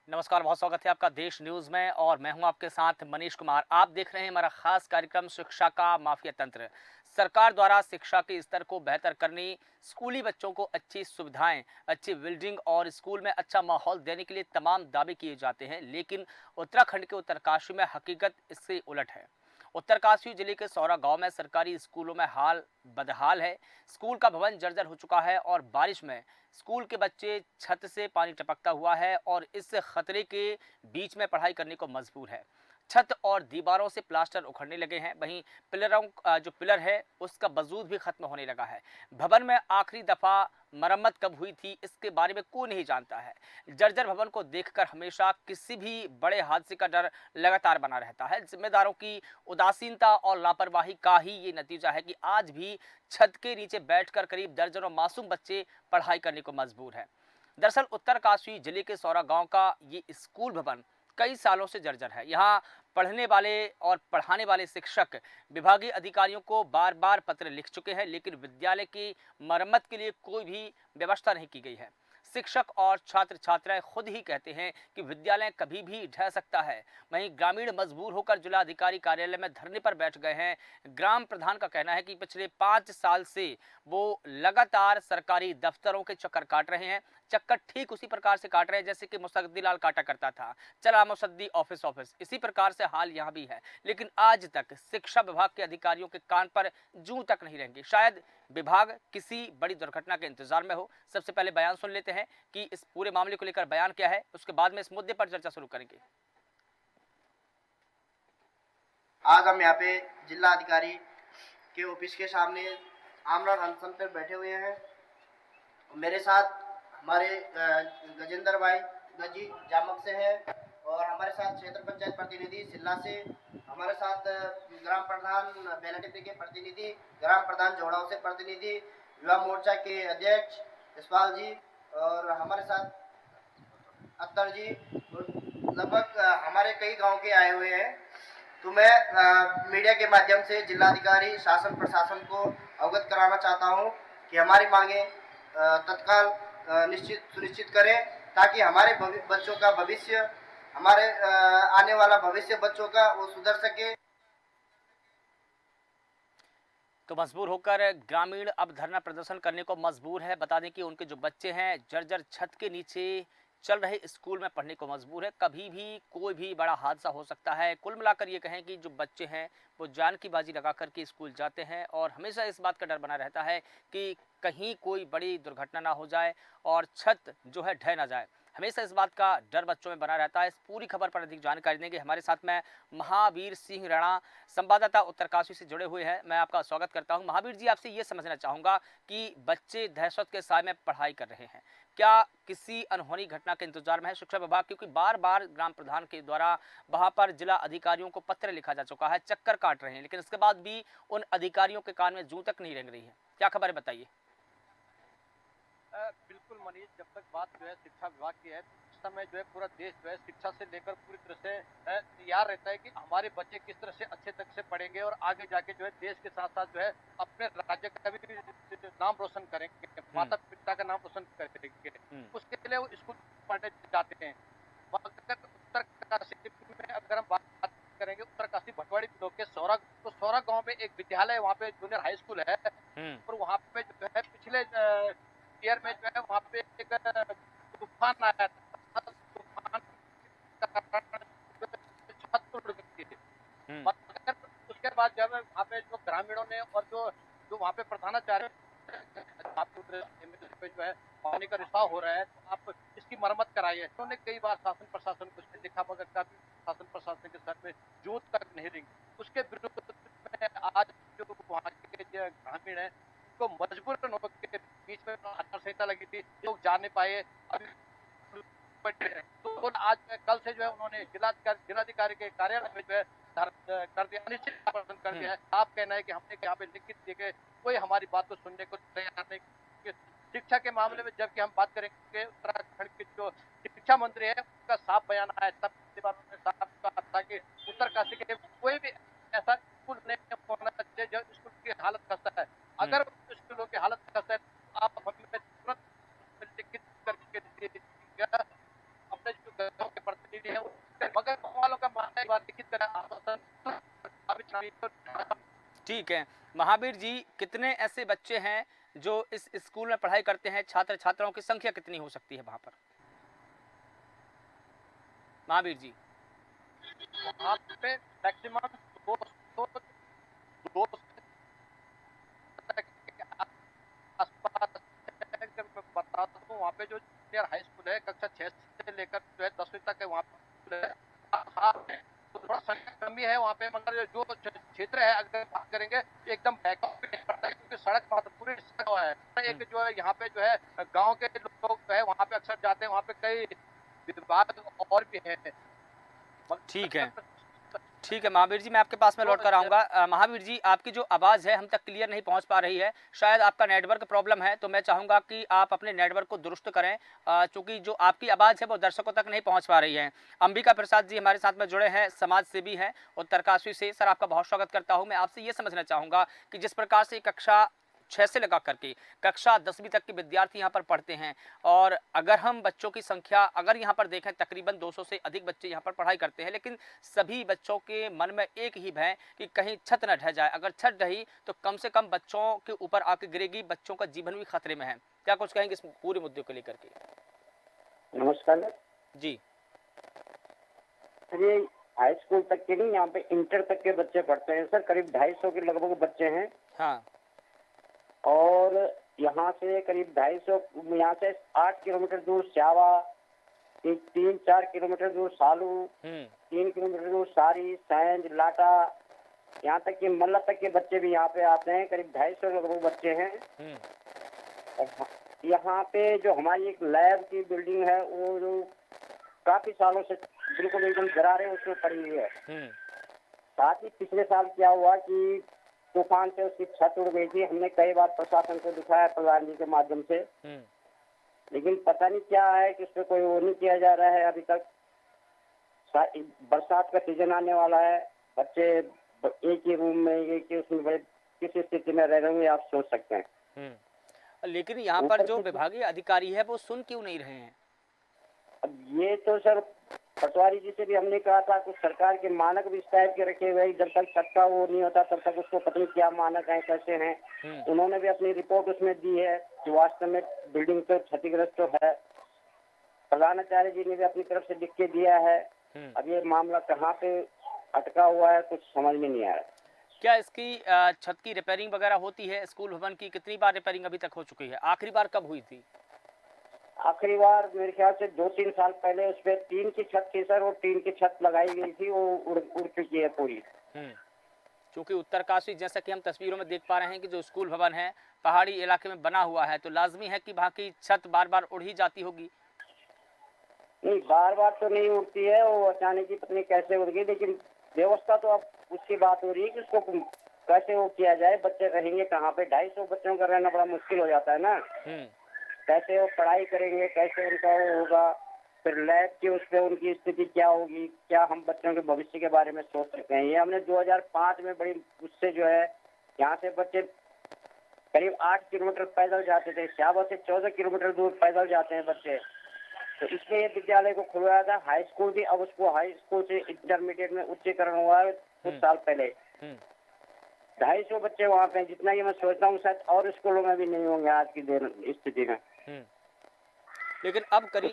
नमस्कार, बहुत स्वागत है आपका देश न्यूज़ में और मैं हूं आपके साथ मनीष कुमार। आप देख रहे हैं हमारा खास कार्यक्रम शिक्षा का माफिया तंत्र। सरकार द्वारा शिक्षा के स्तर को बेहतर करने, स्कूली बच्चों को अच्छी सुविधाएं, अच्छी बिल्डिंग और स्कूल में अच्छा माहौल देने के लिए तमाम दावे किए जाते हैं, लेकिन उत्तराखंड के उत्तरकाशी में हकीकत इससे उलट है। उत्तरकाशी जिले के सौरा गांव में सरकारी स्कूलों में हाल बदहाल है। स्कूल का भवन जर्जर हो चुका है और बारिश में स्कूल के बच्चे छत से पानी टपकता हुआ है और इस खतरे के बीच में पढ़ाई करने को मजबूर है। छत और दीवारों से प्लास्टर उखड़ने लगे हैं, वहीं जो पिलर है उसका वजूद भी खत्म होने लगा है। भवन में आखिरी दफा मरम्मत कब हुई थी इसके बारे में कोई नहीं जानता है। जर्जर भवन को देखकर हमेशा किसी भी बड़े हादसे का डर लगातार बना रहता है। जिम्मेदारों की उदासीनता और लापरवाही का ही ये नतीजा है कि आज भी छत के नीचे बैठकर करीब दर्जनों मासूम बच्चे पढ़ाई करने को मजबूर हैं। दरअसल उत्तरकाशी जिले के सौरा गांव का ये स्कूल भवन कई सालों से जर्जर है। यहाँ पढ़ने वाले और पढ़ाने वाले शिक्षक विभागीय अधिकारियों को बार बार पत्र लिख चुके हैं, लेकिन विद्यालय की मरम्मत के लिए कोई भी व्यवस्था नहीं की गई है। शिक्षक और छात्र छात्राएं खुद ही कहते हैं कि विद्यालय कभी भी ढह सकता है। वहीं ग्रामीण मजबूर होकर जिला अधिकारी कार्यालय में धरने पर बैठ गए हैं। ग्राम प्रधान का कहना है कि पिछले 5 साल से वो लगातार सरकारी दफ्तरों के चक्कर काट रहे हैं। चक्कर ठीक उसी प्रकार से काट रहे हैं जैसे कि मुसद्दी लाल काटा करता था, चला मुसद्दी ऑफिस ऑफिस। इसी प्रकार से हाल यहाँ भी है, लेकिन आज तक शिक्षा विभाग के अधिकारियों के कान पर जूं तक नहीं रहेंगे। शायद विभाग किसी बड़ी दुर्घटना के इंतजार में हो। सबसे पहले बयान सुन लेते हैं कि इस पूरे मामले को लेकर बयान क्या है, उसके बाद में इस मुद्दे पर चर्चा शुरू करेंगे। आज हम यहाँ पे जिला अधिकारी के ऑफिस के सामने आमरण अनशन पर बैठे हुए हैं। मेरे साथ हमारे गजेंद्र भाई गजी जामक से है और हमारे साथ क्षेत्र पंचायत प्रतिनिधि सिल्ला से, हमारे साथ ग्राम प्रधान बेलाटिपरी के प्रतिनिधि, ग्राम प्रधान जोड़ाव से प्रतिनिधि, युवा मोर्चा के अध्यक्ष यशपाल जी और हमारे साथ अख्तर जी, लगभग हमारे कई गांव के आए हुए हैं। तो मैं मीडिया के माध्यम से जिलाधिकारी शासन प्रशासन को अवगत कराना चाहता हूं कि हमारी मांगे तत्काल निश्चित सुनिश्चित करें, ताकि हमारे बच्चों का भविष्य, हमारे आने वाला भविष्य बच्चों का वो सुधर सके। तो मजबूर होकर ग्रामीण अब धरना प्रदर्शन करने को मजबूर है। बता दें कि उनके जो बच्चे हैं जर्जर छत के नीचे चल रहे स्कूल में पढ़ने को मजबूर है। कभी भी कोई भी बड़ा हादसा हो सकता है। कुल मिलाकर ये कहें कि जो बच्चे हैं वो जान की बाजी लगा करके स्कूल जाते हैं और हमेशा इस बात का डर बना रहता है कि कहीं कोई बड़ी दुर्घटना ना हो जाए और छत जो है ढह ना जाए। हमेशा इस बात का डर बच्चों में बना रहता है। इस पूरी खबर पर अधिक जानकारी देंगे हमारे साथ में महावीर सिंह राणा, संवाददाता उत्तरकाशी से जुड़े हुए हैं। मैं आपका स्वागत करता हूं। महावीर जी, आपसे ये समझना चाहूँगा कि बच्चे दहशत के साए में पढ़ाई कर रहे हैं, क्या किसी अनहोनी घटना के इंतजार में है शिक्षा विभाग? क्योंकि बार बार ग्राम प्रधान के द्वारा वहां पर जिला अधिकारियों को पत्र लिखा जा चुका है, चक्कर काट रहे हैं, लेकिन इसके बाद भी उन अधिकारियों के कान में जूं तक नहीं रेंग रही है। क्या खबर है, बताइए। बिल्कुल मनीष, जब तक बात जो है शिक्षा विभाग की है, तो उस समय जो है पूरा देश जो है शिक्षा से लेकर पूरी तरह से तैयार रहता है कि हमारे बच्चे किस तरह से अच्छे तक से पढ़ेंगे और आगे जाके जो है देश के साथ साथ जो है अपने राज्य का भी नाम रोशन करेंगे, हम्म। माता पिता का नाम रोशन करेंगे। हम्म। उसके लिए वो स्कूल पढ़ने जाते हैं। मगर उत्तरकाशी में अगर हम बात करेंगे, उत्तरकाशी भटवाड़ी ब्लॉक के सौरा गांव में एक विद्यालय है, वहाँ पे जूनियर हाई स्कूल है हम्म। और वहाँ पे जो है पिछले ईयर में जो है वहाँ पे एक तूफान आया था। तूफान के कारण छत टूट गई थी। हम्म। मगर उसके बाद जो है वहाँ पे जो ग्रामीणों ने और जो जो वहाँ पे प्रधानाचार्य पे जो है पानी का रिसाव हो रहा है, तो आप इसकी मरम्मत कराइए। उन्होंने कई बार शासन प्रशासन को लिखा, मगर कभी शासन प्रशासन के सर में जूत तक नहीं रिंगी। उसके विरुद्ध में आज जो वहाँ के जो ग्रामीण है उनको मजबूरन होकर बीच में आचार संहिता लगी थी, लोग जा नहीं पाए। अभी तो आज कल से जो है उन्होंने जिलाधिकारी के कार्यालय में जो है कर दिया, अनिश्चित प्रदर्शन कर दिया है। आप कहना है कि हमने यहाँ पे लिखित दिए गए, कोई हमारी बात को सुनने को तैयार नहीं। शिक्षा के मामले में जबकि हम बात करेंगे, उत्तराखंड के जो शिक्षा मंत्री है उनका साफ बयान आया, तब उन्होंने साफ कहा था कि उत्तरकाशी के कोई भी ऐसा स्कूल नहीं होना चाहिए जो स्कूल की हालत खस्ता है। अगर स्कूलों की हालत खस्ता है तो आप हमें तुरंत लिखित करके दीजिएगा। अपने जो गाँव के स्थिति है मगर गाँव वालों का मानना है एक बार लिखित करें आश्वासन अभी ठीक है। महावीर जी, कितने ऐसे बच्चे हैं जो इस स्कूल में पढ़ाई करते हैं? छात्र छात्राओं की संख्या कितनी हो सकती है वहाँ पर? महावीर जी। वहाँ पे मैक्सिमम 200 आसपास है। अगर मैं बता दूं वहाँ पे जो जूनियर हाई स्कूल है कक्षा 6 से लेकर जो है 10वीं तक है वहाँ पे है। हाँ, तो थोड़ा संख्या कमी है वहाँ पे मगर जो क्षेत्र है अगर बात करेंगे एकदम बैकअप पे पड़ता है क्योंकि सड़क पूरी सड़क है। एक जो है यहाँ पे जो है गांव के लोग जो है वहाँ पे अक्सर जाते हैं वहाँ पे कई विभाग और भी है। ठीक है। ठीक है महावीर जी, मैं आपके पास में लौट कर आऊँगा। महावीर जी, आपकी जो आवाज़ है हम तक क्लियर नहीं पहुँच पा रही है। शायद आपका नेटवर्क प्रॉब्लम है, तो मैं चाहूँगा कि आप अपने नेटवर्क को दुरुस्त करें, चूँकि जो आपकी आवाज़ है वो दर्शकों तक नहीं पहुँच पा रही है। अंबिका प्रसाद जी हमारे साथ में जुड़े हैं, समाज सेवी हैं उत्तरकाशी से। सर, आपका बहुत स्वागत करता हूँ। मैं आपसे ये समझना चाहूँगा कि जिस प्रकार से कक्षा 6 से लगा करके कक्षा 10वीं तक के विद्यार्थी यहाँ पर पढ़ते हैं, और अगर हम बच्चों की संख्या अगर यहाँ पर देखें तकरीबन 200 से अधिक बच्चे यहाँ पर पढ़ाई करते हैं, लेकिन सभी बच्चों के मन में एक ही भय कि कहीं छत न ढह जाए। अगर छत ढही तो कम से कम बच्चों के ऊपर आके गिरेगी, बच्चों का जीवन भी खतरे में है। क्या कुछ कहेंगे इस पूरे मुद्दे को लेकर के? नमस्कार जी। सर, ये हाई स्कूल तक के नहीं, यहाँ पे इंटर तक के बच्चे पढ़ते हैं सर। करीब 250 के लगभग बच्चे हैं। हाँ। और यहाँ से करीब 250, यहाँ से 8 किलोमीटर दूर स्यावा, 3-4 किलोमीटर दूर सालू, 3 किलोमीटर दूर सारी, सैंज, लाटा, यहाँ तक कि मल्ला तक के बच्चे भी यहाँ पे आते हैं। करीब 250 लगभग बच्चे हैं। और यहाँ पे जो हमारी एक लैब की बिल्डिंग है वो जो काफी सालों से बिल्कुल एकदम दरारें उसमें पड़ी हुई है। साथ ही पिछले साल क्या हुआ कि तूफान से उसकी छत उड़ गई थी। हमने कई बार प्रशासन को दिखाया प्रधान जी के माध्यम से, लेकिन पता नहीं क्या है कि उस पर कोई वो नहीं किया जा रहा है अभी तक। बरसात का सीजन आने वाला है, बच्चे एक ही रूम में एक ही उसमें बड़े किस स्थिति में रह रहे होंगे आप सोच सकते हैं। लेकिन यहाँ पर जो विभागीय अधिकारी है वो सुन क्यों नहीं रहे हैं? अब ये तो सर पटवारी जी से भी हमने कहा था, कुछ सरकार के मानक भी इस टाइप के रखे हुए, जब तक छत का वो नहीं होता तब तक उसको पता नहीं क्या मानक है कैसे हैं। उन्होंने भी अपनी रिपोर्ट उसमें दी है कि वास्तव में बिल्डिंग तो क्षतिग्रस्त तो है। प्रधानाचार्य जी ने भी अपनी तरफ से लिख के दिया है। अब ये मामला कहाँ पे अटका हुआ है कुछ समझ में नहीं आ रहा। क्या इसकी छत की रिपेयरिंग वगैरह होती है? स्कूल भवन की कितनी बार रिपेयरिंग अभी तक हो चुकी है? आखिरी बार कब हुई थी? आखिरी बार मेरे ख्याल से 2-3 साल पहले उस पर टीन की छत थी सर, वो टीन की छत लगाई गई थी, वो उड़ चुकी है पूरी। क्योंकि उत्तरकाशी जैसा कि हम तस्वीरों में देख पा रहे हैं कि जो स्कूल भवन है पहाड़ी इलाके में बना हुआ है, तो लाजमी है कि वहाँ की छत बार बार उड़ ही जाती होगी। नहीं, बार बार तो नहीं उड़ती है, वो अचानक ही पत्नी कैसे उड़ गई। लेकिन व्यवस्था तो अब उसकी बात हो रही है कि उसको कैसे वो किया जाए। बच्चे रहेंगे कहाँ पे? 250 बच्चों का रहना बड़ा मुश्किल हो जाता है ना। कैसे वो पढ़ाई करेंगे, कैसे उनका वो होगा, फिर लैब की उस पर उनकी स्थिति क्या होगी, क्या हम बच्चों के भविष्य के बारे में सोच सकते हैं। ये हमने 2005 में बड़ी उससे जो है यहाँ से बच्चे करीब 8 किलोमीटर पैदल जाते थे, स्यावा से 14 किलोमीटर दूर पैदल जाते हैं बच्चे। तो इसलिए ये विद्यालय को खुलवाया था। हाई स्कूल भी, अब उसको हाई स्कूल से इंटरमीडिएट में उच्चीकरण हुआ है कुछ साल पहले। 250 बच्चे वहाँ पे, जितना कि मैं सोचता हूँ शायद और स्कूलों में भी नहीं होंगे आज की स्थिति में। लेकिन अब करीब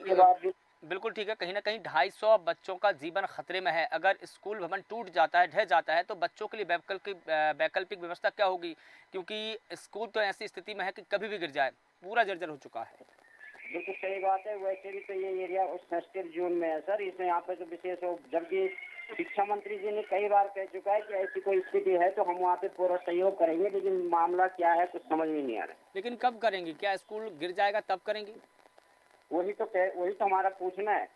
बिल्कुल ठीक है, कहीं ना कहीं 250 बच्चों का जीवन खतरे में है। अगर स्कूल भवन टूट जाता है, ढह जाता है, तो बच्चों के लिए वैकल्पिक व्यवस्था क्या होगी? क्योंकि स्कूल तो ऐसी स्थिति में है कि कभी भी गिर जाए, पूरा जर्जर हो चुका है। बिल्कुल सही बात है। वैसे भी तो ये एरिया उस सेंसिटिव जोन में है सर, इसमें यहाँ पे तो विशेष हो, जबकि शिक्षा मंत्री जी ने कई बार कह चुका है कि ऐसी कोई स्थिति है तो हम वहाँ पे पूरा सहयोग करेंगे, लेकिन मामला क्या है कुछ समझ में नहीं आ रहा है। लेकिन कब करेंगे? क्या स्कूल गिर जाएगा तब करेंगे? वही तो हमारा पूछना है।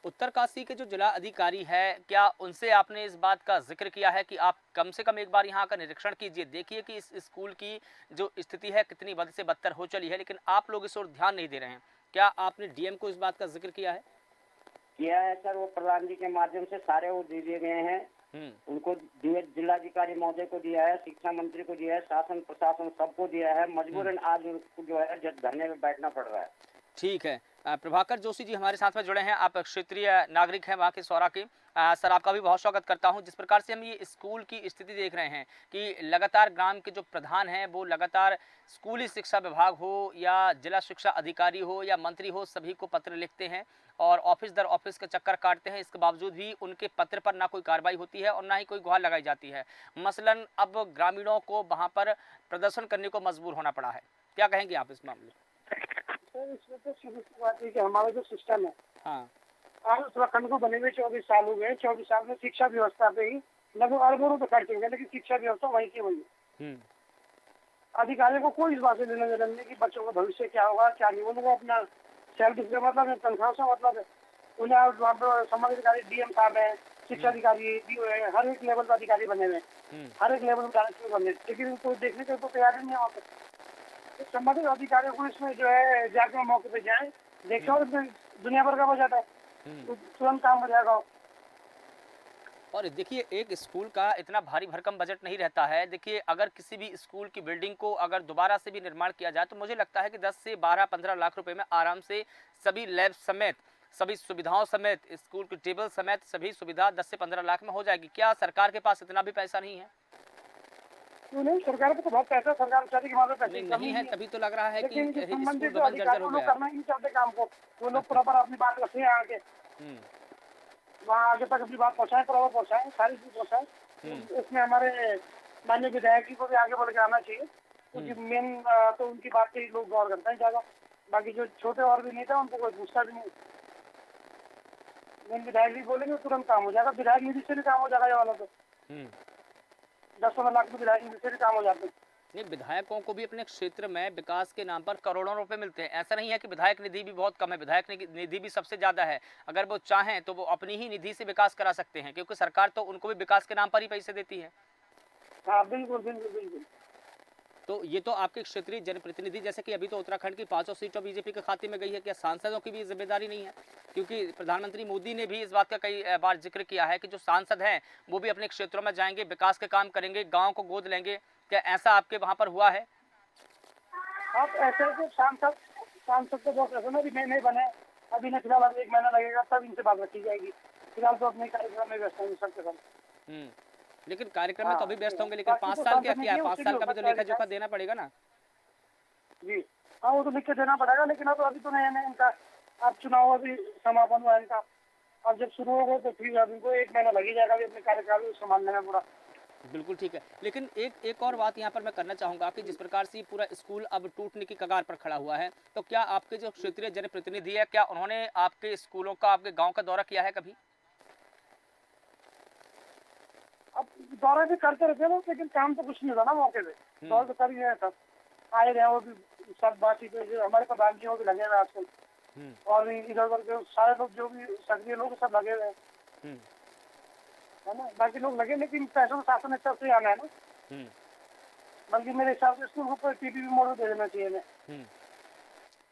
उत्तरकाशी के जो जिला अधिकारी है, क्या उनसे आपने इस बात का जिक्र किया है कि आप कम से कम एक बार यहाँ का निरीक्षण कीजिए, देखिए कि इस स्कूल की जो स्थिति है कितनी बद से बदतर हो चली है, लेकिन आप लोग इस ओर ध्यान नहीं दे रहे हैं। क्या आपने डीएम को इस बात का जिक्र किया है? किया है सर, वो प्रधान जी के माध्यम से सारे वो दे दिए गए हैं। उनको जिलाधिकारी महोदय को दिया है, शिक्षा मंत्री को दिया है, शासन प्रशासन सबको दिया है। मजबूरन आज जो है धरने में बैठना पड़ रहा है। ठीक है, प्रभाकर जोशी जी हमारे साथ में जुड़े हैं। आप क्षेत्रीय नागरिक हैं वहाँ के सौरा के। सर, आपका भी बहुत स्वागत करता हूँ। जिस प्रकार से हम ये स्कूल की स्थिति देख रहे हैं कि लगातार ग्राम के जो प्रधान हैं वो लगातार स्कूली शिक्षा विभाग हो या जिला शिक्षा अधिकारी हो या मंत्री हो, सभी को पत्र लिखते हैं और ऑफिस दर ऑफिस के चक्कर काटते हैं। इसके बावजूद भी उनके पत्र पर ना कोई कार्रवाई होती है और ना ही कोई गुहार लगाई जाती है। मसलन अब ग्रामीणों को वहाँ पर प्रदर्शन करने को मजबूर होना पड़ा है। क्या कहेंगे आप इस मामले में? सर, इसमें तो सीधी सी बात है कि हमारा जो सिस्टम है, हाँ। आज उत्तराखंड को बने हुए 24 साल हो गए। 24 साल में शिक्षा व्यवस्था पे ही लगभग अरबों रुपए खर्च हो गए, लेकिन शिक्षा व्यवस्था वही की वही है। हम्म। अधिकारियों को कोई इस बात से लेना देना नहीं कि बच्चों का भविष्य क्या होगा क्या नहीं। उनको अपना सैलरी से मतलब है, तनख्वाह से मतलब है। उन्हें वहाँ पर संबंधित अधिकारी डीएम साहब है, शिक्षा अधिकारी DO है, हर एक लेवल का अधिकारी बने हुए हैं, हर एक लेवल का डायरेक्टर बने, लेकिन उनको देखने के तो तैयार ही नहीं है वहाँ पे। तो संबंधित अधिकारियों को इसमें जो है जाके मौके पे जाए, देखे, और इसमें दुनिया भर का बजट है, तो तुरंत काम हो जाएगा। और देखिए, एक स्कूल का इतना भारी भरकम बजट नहीं रहता है। देखिए, अगर किसी भी स्कूल की बिल्डिंग को अगर दोबारा से भी निर्माण किया जाए तो मुझे लगता है कि 10 से 12-15 लाख रुपए में आराम से सभी लैब समेत, सभी सुविधाओं समेत, स्कूल की टेबल समेत सभी सुविधा 10 से 15 लाख में हो जाएगी। क्या सरकार के पास इतना भी पैसा नहीं है? क्यों नहीं, सरकार को तो बहुत पैसा, सरकार बेचारी के हमारे पैसे की कमी नहीं है, तभी तो लग रहा है कि लेकिन जो स्कूल संबंधित जो भवन अधिकारी जर्जर हो लोग गया है। करना ही नहीं चाहते काम को, वो लोग प्रॉपर अपनी बात रखते हैं आगे, वहाँ आगे तक अपनी बात पहुँचाएं, प्रॉपर पहुँचाएं, सारी चीज पहुँचाएं। इसमें हमारे माननीय विधायक जी को भी आगे बढ़ के आना चाहिए, क्योंकि मेन तो उनकी बात पे ही लोग गौर करते हैं ज्यादा। बाकी जो छोटे और भी नेता उनको कोई पूछता भी नहीं। मेन विधायक जी बोलेंगे तुरंत काम हो जाएगा। विधायक निधि से भी काम हो जाएगा ये वाला तो 10-15 लाख में विधायक निधि से भी काम हो जाते हैं। नहीं, विधायकों को भी अपने क्षेत्र में विकास के नाम पर करोड़ों रुपए मिलते हैं। ऐसा नहीं है कि विधायक निधि भी बहुत कम है, विधायक निधि भी सबसे ज्यादा है। अगर वो चाहें तो वो अपनी ही निधि से विकास करा सकते हैं, क्योंकि सरकार तो उनको भी विकास के नाम पर ही पैसे देती है। हाँ, बिल्कुल बिल्कुल बिल्कुल। तो ये तो आपके क्षेत्रीय जनप्रतिनिधि, जैसे कि अभी तो उत्तराखंड की 5 सीटों बीजेपी के खाते में गई है, क्या सांसदों की भी जिम्मेदारी नहीं है? क्योंकि प्रधानमंत्री मोदी ने भी इस बात का कई बार जिक्र किया है कि जो सांसद हैं वो भी अपने क्षेत्रों में जाएंगे, विकास के काम करेंगे, गाँव को गोद लेंगे। क्या ऐसा आपके वहाँ पर हुआ है? अब ऐसे तो सांसद तो बहुत ऐसे ना भी नहीं बने अभी, नहीं फिलहाल 1 महीना लगेगा तब इनसे बात रखी जाएगी। फिलहाल तो अपने कार्यक्रम में व्यस्त हैं सबके सब। लेकिन कार्यक्रम में तो अभी व्यस्त होंगे, लेकिन 5 साल क्या किया है? 5 साल का भी तो लेखा जोखा देना पड़ेगा ना। जी हाँ, वो तो लिख के देना पड़ेगा, लेकिन अब अभी तो नहीं है इनका। अब चुनाव अभी समापन हुआ इनका, अब जब शुरू होगा तो फिर अब इनको 1 महीना लग ही जाएगा अभी अपने कार्यकाल संभालने में पूरा। बिल्कुल ठीक है, लेकिन एक और बात यहाँ पर मैं करना चाहूँगा कि जिस प्रकार से पूरा स्कूल अब टूटने की कगार पर खड़ा हुआ है, तो क्या आपके जो क्षेत्रीय जनप्रतिनिधि है, क्या उन्होंने आपके स्कूलों का, आपके गांव का दौरा किया है कभी? अब दौरा भी करते रहते हैं, लेकिन काम तो कुछ नहीं होता ना मौके पे। दौरा तो कर ही रहे सब, आए रहे, वो भी सब बातचीत हमारे प्रधान जी वो भी लगे हुए आजकल, और इधर उधर के सारे लोग जो भी सक्रिय लोग सब लगे हुए हैं, है ना। बाकी लोग लगे, लेकिन पैसों का शासन अच्छा से आना है ना। बल्कि मेरे हिसाब से स्कूल को PPP मॉडल दे देना चाहिए हमें।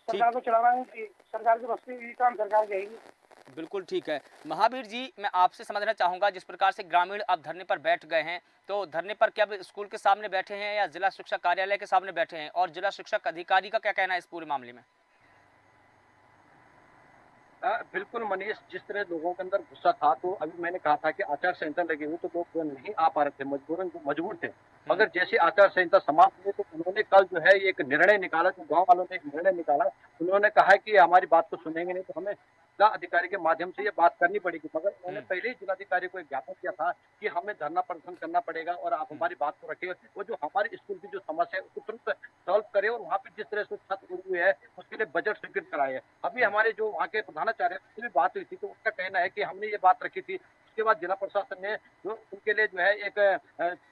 सरकार को चलाना नहीं चाहिए, सरकार के बस्ती ये काम सरकार कहेगी। बिल्कुल ठीक है। महावीर जी, मैं आपसे समझना चाहूँगा, जिस प्रकार से ग्रामीण अब धरने पर बैठ गए हैं, तो धरने पर क्या स्कूल के सामने बैठे हैं या जिला शिक्षा कार्यालय के सामने बैठे हैं, और जिला शिक्षक अधिकारी का क्या कहना है इस पूरे मामले में? बिल्कुल मनीष, जिस तरह लोगों के अंदर गुस्सा था, तो अभी मैंने कहा था कि आचार संहिता लगी हुई तो लोग नहीं आ पा रहे थे, मजबूर थे। मगर जैसे आचार संहिता समाप्त हुई तो उन्होंने कल जो है एक निर्णय निकाला, जो गांव वालों ने एक निर्णय निकाला। उन्होंने कहा कि हमारी बात को सुनेंगे नहीं तो हमें जिला अधिकारी के माध्यम से ये बात करनी पड़ेगी। मगर उन्होंने पहले ही जिलाधिकारी को एक ज्ञापन किया था कि हमें धरना प्रदर्शन करना पड़ेगा और आप हमारी बात को रखिए, वो जो हमारे स्कूल की जो समस्या है उसको तुरंत सॉल्व करे, और वहाँ पे जिस तरह से छत उड़ी हुई है उसके लिए बजट स्वीकृत कराए। अभी हमारे जो वहाँ के प्रधानाचार्य से भी बात हुई थी, तो उनका कहना है कि हमने ये बात रखी थी, उसके बाद जिला प्रशासन ने जो उनके लिए जो है एक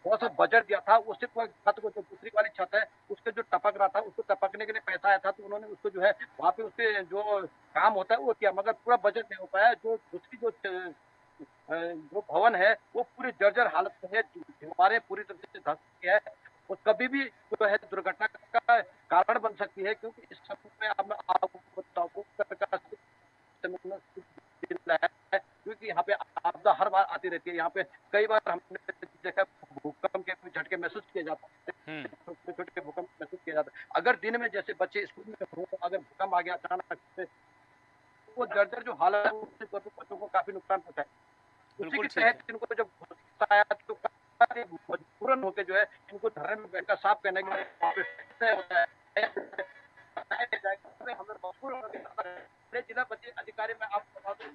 थोड़ा सा बजट दिया था, उससे छत को, जो दूसरी वाली छत है उसके जो टपक रहा था उसको टपकने के लिए पैसा आया था, तो उन्होंने उसको जो है वहाँ पे उसके जो काम होता है वो किया, मगर पूरा बजट नहीं हो पाया। जो दूसरी जो भवन है वो पूरी जर्जर हालत में है, दीवारें पूरी तरह से धंस गई है, और कभी भी जो है दुर्घटना का कारण बन सकती है, क्योंकि इस समय में आपको बताऊं है, क्योंकि यहाँ पे आपदा हर बार आती रहती है। यहाँ पे कई बार हमने देखा भूकंप के झटके महसूस किए जाते हैं, छोटे छोटे भूकंप महसूस किए जाते हैं। अगर दिन में जैसे बच्चे स्कूल में हो, अगर भूकंप आ गया अचानक से, वो जर्जर जो हालत है उससे बच्चों को काफी नुकसान पहुंचा है। उसी बिल्कुल के ठीक है। तहत इनको जब गुस्सा आया तो काफी मजबूरन होके जो है इनको धरने में बैठकर साफ कहने के लिए होता है बताया जाएगा, तो हमें मजबूर होना पड़ता है। मैं जिला बच्चे अधिकारी में आपको बता दूं,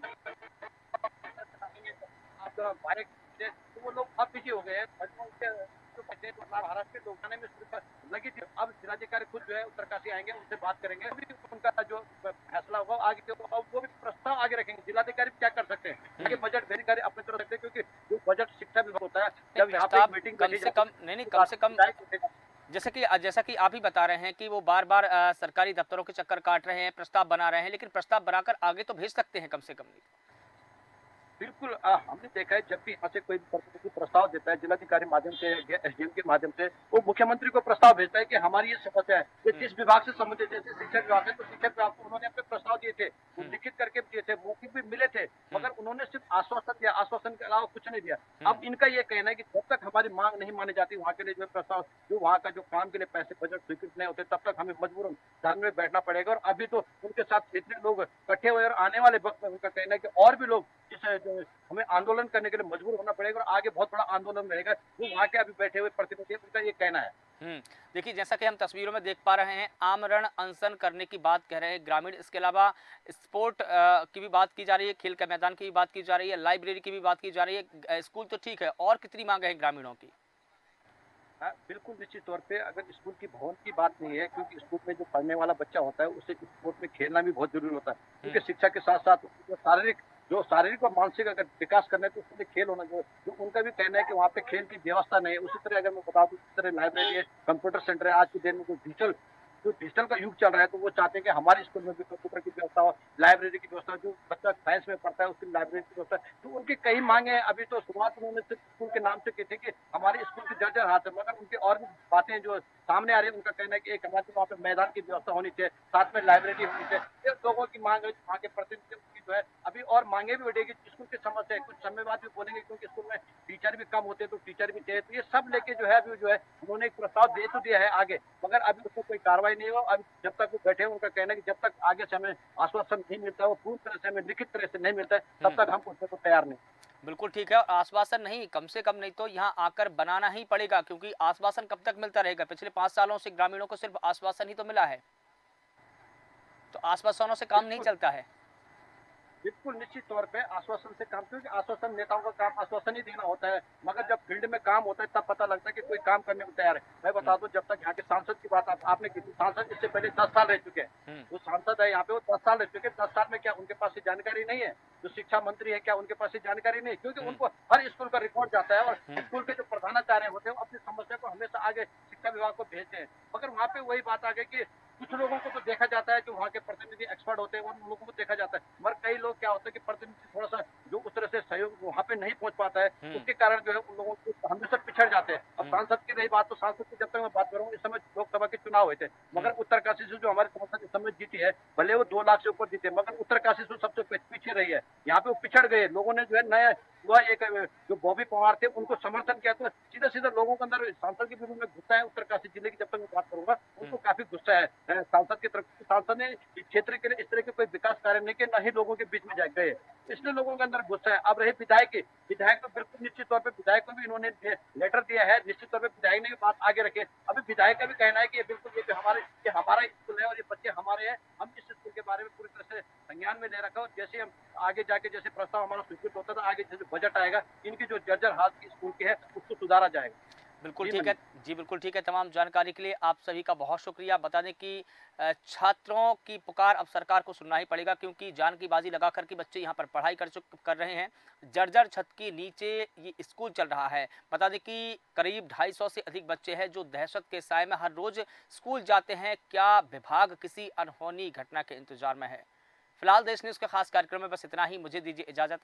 आप भारत के तो वो लोग अब बिजी हो गए हैं। बच्चों के जो बच्चे हैं, जो महाराष्ट्र के लोग आने में सिर्फ लगी थी। अब जिलाधिकारी खुद जो है उत्तरकाशी आएंगे, उनसे बात करेंगे, अभी उनका जो फैसला होगा आगे के वो भी प्रस्ताव आगे रखेंगे। जिलाधिकारी क्या कर सकते हैं आगे बजट अधिकारी अपनी तरफ रखते हैं, क्योंकि जो बजट शिक्षा विभाग होता है जब यहाँ पे प्रस्ताव मीटिंग कम से कम नहीं कम से कम जैसा कि आप ही बता रहे हैं कि वो बार बार सरकारी दफ्तरों के चक्कर काट रहे हैं, प्रस्ताव बना रहे हैं, लेकिन प्रस्ताव बनाकर आगे तो भेज सकते हैं कम से कम। बिल्कुल हमने देखा है जब भी यहाँ से कोई प्रतिनिधि प्रस्ताव देता है जिलाधिकारी माध्यम से एसडीएम के माध्यम से, वो मुख्यमंत्री को प्रस्ताव भेजता है कि हमारी ये समस्या है, ये किस विभाग से संबंधित है। जैसे शिक्षा विभाग है तो शिक्षा विभाग को उन्होंने अपने प्रस्ताव दिए थे, वो लिखित करके दिए थे, मौखिक भी मिले थे, मगर उन्होंने सिर्फ आश्वासन दिया, आश्वासन के अलावा कुछ नहीं दिया। अब इनका ये कहना है कि जब तक हमारी मांग नहीं मानी जाती वहाँ के लिए जो प्रस्ताव, जो वहाँ का जो काम के लिए पैसे बजट स्वीकृत नहीं होते, तब तक हमें मजबूरन धरने में बैठना पड़ेगा। और अभी तो उनके साथ इतने लोग इकट्ठे हुए और आने वाले वक्त में उनका कहना है कि और भी लोग इस हमें आंदोलन करने के लिए मजबूर होना पड़ेगा और आगे बहुत बड़ा आंदोलन रहेगा, जो वहाँ के अभी बैठे हुए प्रतिनिधि उनका ये कहना है। देखिए, जैसा कि हम तस्वीरों में देख पा रहे हैं, आमरण अनशन करने की बात कह रहे हैं ग्रामीण। इसके अलावा स्पोर्ट की भी बात की जा रही है, खेल के मैदान की भी बात की जा रही है, लाइब्रेरी की भी बात की जा रही है। स्कूल तो ठीक है, और कितनी मांग है ग्रामीणों की? बिल्कुल निश्चित तौर पे अगर स्कूल की भवन की बात नहीं है, क्योंकि स्कूल में जो पढ़ने वाला बच्चा होता है उसे स्पोर्ट में खेलना भी बहुत जरूरी होता है, क्योंकि शिक्षा के साथ साथ जो शारीरिक और मानसिक अगर विकास करना है तो उसके लिए खेल होना चाहिए। जो उनका भी कहना है कि वहाँ पे खेल की व्यवस्था नहीं है। उसी तरह अगर मैं बता दूं, इस तरह लाइब्रेरी है, कंप्यूटर सेंटर है, आज के दिन में जो डिजिटल का युग चल रहा है, तो वो चाहते हैं कि हमारे स्कूल में भी कंप्यूटर की व्यवस्था हो, लाइब्रेरी की व्यवस्था, जो बच्चा साइंस में पढ़ता है उसकी लाइब्रेरी की व्यवस्था। तो उनकी कई मांगे हैं। अभी तो शुरुआत उन्होंने सिर्फ स्कूल के नाम से की थी कि हमारे स्कूल की जर्जर हालत है, मगर उनकी और भी बातें जो सामने आ रही है। उनका कहना है कि एक हमारे वहाँ पे मैदान की व्यवस्था होनी चाहिए, साथ में लाइब्रेरी होनी चाहिए। ये लोगों की मांग है, वहाँ के प्रतिनिधि की जो है अभी और मांगे भी बढ़ेगी। स्कूल की समस्या है, कुछ समय बाद भी बोलेंगे, क्योंकि स्कूल में टीचर भी कम होते हैं तो टीचर भी चाहिए। तो ये सब लेके जो है अभी जो है उन्होंने एक प्रस्ताव दे तो दिया है आगे, मगर अभी उसमें कोई कार्रवाई नहीं हुआ। अभी जब तक वो बैठे, उनका कहना है कि जब तक आगे से हमें आश्वासन नहीं मिलता है, वो पूरी तरह से हमें लिखित तरह से नहीं मिलता है, तब तक हम उससे को तैयार नहीं। बिल्कुल ठीक है, और आश्वासन नहीं, कम से कम नहीं तो यहाँ आकर बनाना ही पड़ेगा, क्योंकि आश्वासन कब तक मिलता रहेगा? पिछले 5 सालों से ग्रामीणों को सिर्फ आश्वासन ही तो मिला है, तो आश्वासनों से काम नहीं चलता है। बिल्कुल निश्चित तौर पे आश्वासन से काम, क्योंकि आश्वासन नेताओं का काम आश्वासन ही देना होता है, मगर जब फील्ड में काम होता है तब पता लगता है कि कोई काम करने को तैयार है। मैं बता दूं, जब तक यहाँ के सांसद की बात आपने की थी, सांसद इससे पहले 10 साल रह चुके हैं। वो सांसद है यहाँ पे, वो 10 साल रह चुके हैं। 10 साल में क्या उनके पास जानकारी नहीं है? जो शिक्षा मंत्री है, क्या उनके पास जानकारी नहीं? क्योंकि उनको हर स्कूल का रिपोर्ट जाता है और स्कूल के जो प्रधानाचार्य होते हैं अपनी समस्या को हमेशा आगे शिक्षा विभाग को भेजते हैं। मगर वहाँ पे वही बात आ गई कि कुछ लोगों को तो देखा जाता है, जो वहाँ के प्रतिनिधि एक्सपर्ट होते हैं, उन लोगों को देखा जाता है, मगर कई लोग क्या होता है कि प्रतिनिधि थोड़ा सा जो उस तरह से सहयोग वहाँ पे नहीं पहुंच पाता है, उसके कारण जो है उन लोगों को हमेशा पिछड़ जाते हैं। अब सांसद की रही बात, तो सांसद की जब तक मैं बात करूँ, इस समय लोकसभा के चुनाव हुए थे, मगर उत्तरकाशी से जो हमारे सांसद इस समय जीती है, भले वो 2 लाख से ऊपर जीते, मगर उत्तरकाशी से सबसे पीछे रही है। यहाँ पे वो पिछड़ गए, लोगों ने जो है नया हुआ एक जो बॉबी पवार थे उनको समर्थन किया, तो सीधा सीधा लोगों के अंदर सांसद के विरुद्ध में गुस्सा है। उत्तरकाशी जिले की जब तक मैं बात करूंगा, उनको काफी गुस्सा है सांसद की तरफ। सांसद ने इस क्षेत्र के लिए इस तरह के कोई विकास कार्य नहीं किए, न ही लोगों के बीच में गए, इसलिए लोगों के अंदर गुस्सा है। अब रही विधायक तो बिल्कुल निश्चित तौर पर विधायक को भी इन्होंने लेटर दिया है, निश्चित तौर पर विधायक ने भी बात आगे रखे। अभी विधायक का भी कहना है कि ये बिल्कुल ये हमारा स्कूल है और ये बच्चे हमारे हैं, हम इस स्कूल के बारे में पूरी तरह से संज्ञान में ले रखा, और जैसे हम आगे जाके जैसे प्रस्ताव हमारा स्वीकृत होता था, आगे जैसे बजट आएगा, इनकी जो जर्जर हालत की स्कूल की है उसको सुधारा जाएगा। बिल्कुल ठीक है जी, बिल्कुल ठीक है। तमाम जानकारी के लिए आप सभी का बहुत शुक्रिया। बता दें कि छात्रों की पुकार अब सरकार को सुनना ही पड़ेगा, क्योंकि जान की बाजी लगा कर के बच्चे यहाँ पर पढ़ाई कर रहे हैं। जर्जर छत के नीचे ये स्कूल चल रहा है। बता दें कि करीब 250 से अधिक बच्चे हैं जो दहशत के साए में हर रोज स्कूल जाते हैं। क्या विभाग किसी अनहोनी घटना के इंतजार में है? फिलहाल देश न्यूज़ के खास कार्यक्रम में बस इतना ही। मुझे दीजिए इजाज़त।